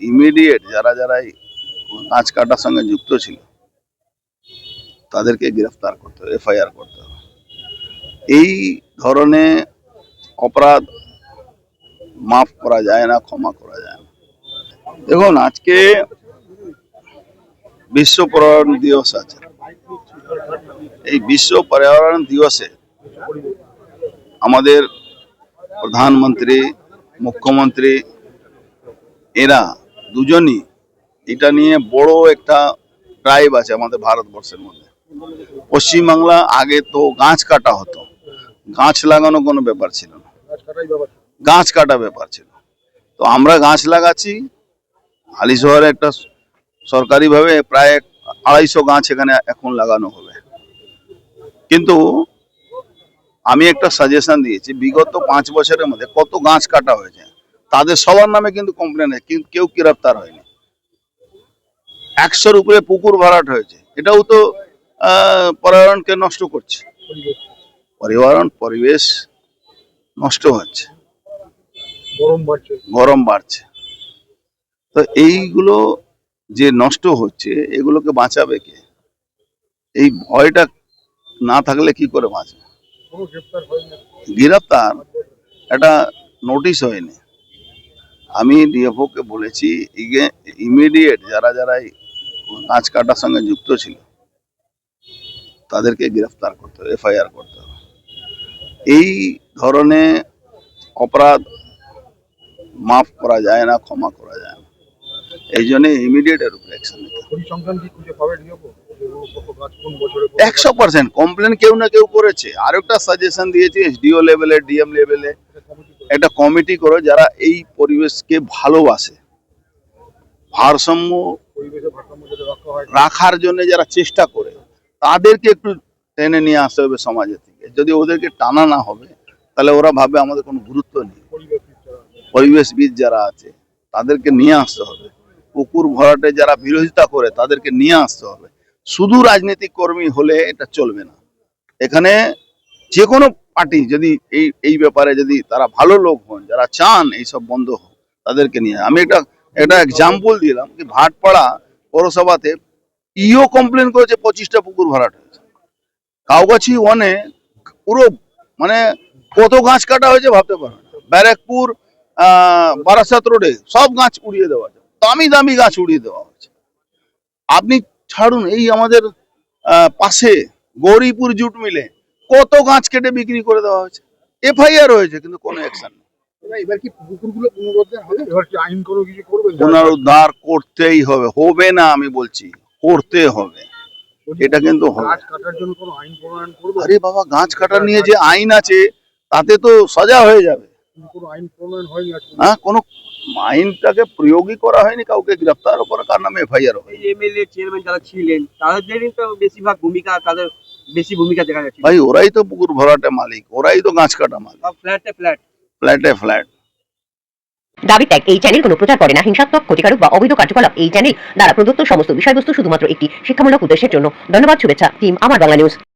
Immediate যারা যারা এই গাছ কাটার সঙ্গে যুক্ত ছিল তাদেরকে গ্রেফতার করতে হবে, এফআইআর করতে হবে। এই ধরনের অপরাধ মাফ করা যায় না, ক্ষমা করা যায় না। দেখুন, আজকে বিশ্ব পর্যাবরণ দিবস আছে। এই বিশ্ব পর্যাবরণ দিবসে আমাদের প্রধানমন্ত্রী, মুখ্যমন্ত্রী এরা দুজনই এটা নিয়ে বড় একটা ড্রাইভ আছে আমাদের ভারতবর্ষের মধ্যে। পশ্চিমবাংলা আগে তো গাছ কাটা হতো, গাছ লাগানো কোনো ব্যাপার ছিল না, গাছ কাটা ব্যাপার ছিল। তো আমরা গাছ লাগাচ্ছি। হালি শহরে একটা সরকারিভাবে প্রায় 250 গাছ এখানে এখন লাগানো হবে। কিন্তু আমি একটা সাজেশন দিয়েছি, বিগত 5 বছরের মধ্যে কত গাছ কাটা হয়েছে, তাদের সবার নামে কিন্তু কমপ্লেন আছে, কিন্তু কেউ গ্রেফতার হয়নি। 100-র উপরে পুকুর ভরাট হয়েছে। এটাও তো পর্যাবরণকে নষ্ট করছে, পরিবেশ নষ্ট হচ্ছে, গরম বাড়ছে। তো এইগুলো যে নষ্ট হচ্ছে, এগুলোকে বাঁচাবে কে? এই ভয়টা না থাকলে কি করে বাঁচবে? গ্রেফতার একটা নোটিশ হয়নি। আমি ডিএফও কে বলেছি ইমিডিয়েট যারা যারা এই গাছ কাটার সঙ্গে যুক্ত ছিল তাদেরকে গ্রেফতার করতে হবে, এফআইআর করতে হবে। এই ধরনের অপরাধ মাফ করা যায় না, ক্ষমা করা যায় না। এই জন্য ইমিডিয়েট এর উপরে অ্যাকশন নিতে হবে। 100% কমপ্লেন কেউ না কেউ করেছে। আর একটা সাজেশন দিয়েছি, এসডিও লেভেলে, ডিএম লেভেলে একটা কমিটি করে যারা এই পরিবেশকে ভালোবাসে, ভারসাম্য রাখার জন্য যারা চেষ্টা করে, তাদেরকে একটু টেনে নিয়ে আসতে হবে সমাজের থেকে। যদি ওদেরকে টানা না হবে তাহলে ওরা ভাবে আমাদের কোনো গুরুত্ব নেই। পরিবেশবিদ যারা আছে তাদেরকে নিয়ে আসতে হবে। পুকুর ভরাটে যারা বিরোধিতা করে তাদেরকে নিয়ে আসতে হবে। শুধু রাজনৈতিক কর্মী হলে এটা চলবে না। এখানে যে কোনো পার্টি যদি এই ব্যাপারে যদি তারা ভালো লোক হন, যারা চান এইসব বন্ধ হোক, তাদেরকে নিয়ে। আমি একটা এক্সাম্পল দিলাম কি, ভাটপাড়া পৌরসভাতে ইও কমপ্লেন করেছে 25টা পুকুর ভরাট হয়েছে। কাউগাছি ওয়ানে পুরো মানে কত গাছ কাটা হয়েছে ভাবতে পারো না। ব্যারাকপুর বারাসাত রোডে সব গাছ উড়িয়ে দেওয়া হয়েছে, দামি দামি গাছ উড়িয়ে দেওয়া হয়েছে। আপনি ছাড়ুন, এই আমাদের পাশে গৌরীপুর জুট মিলে কত গাছ কেটে বিক্রি করে দেওয়া হয়েছে, এফআইআর হয়েছে, কিন্তু কোনো অ্যাকশন নেই। পুনরুদ্ধার করতেই হবে, হবে না আমি বলছি, করতে হবে। এটা কিন্তু আরে বাবা, গাছ কাটার নিয়ে যে আইন আছে তাতে তো সাজা হয়ে যাবে। হ্যাঁ, কোনো আইনটাকে প্রয়োগই করা হয়নি, কাউকে গ্রেফতার করা, কার নামে এফআইআর হয়। এমএলএ চেয়ারম্যান যারা ছিলেন তাদের তো বেশিরভাগ ভূমিকা, তাদের বেশি ভূমিকা দেখা যাচ্ছে। ভাই, ওরাই তো পুকুর ভরাটে মালিক, ওরাই তো গাছ কাটা মালিক। ফ্ল্যাটে ফ্ল্যাট। দাবি ত্যাগ এই চ্যানেল কোনো প্রচার করে না হিংসাত্মক, ক্ষতিকারক বা অবৈধ কার্যকলাপ। এই চ্যানেল দ্বারা প্রদত্ত সমস্ত বিষয়বস্তু শুধুমাত্র একটি শিক্ষামূলক উদ্দেশ্যের জন্য। ধন্যবাদ। শুভেচ্ছা টিম আমার বাংলা নিউজ।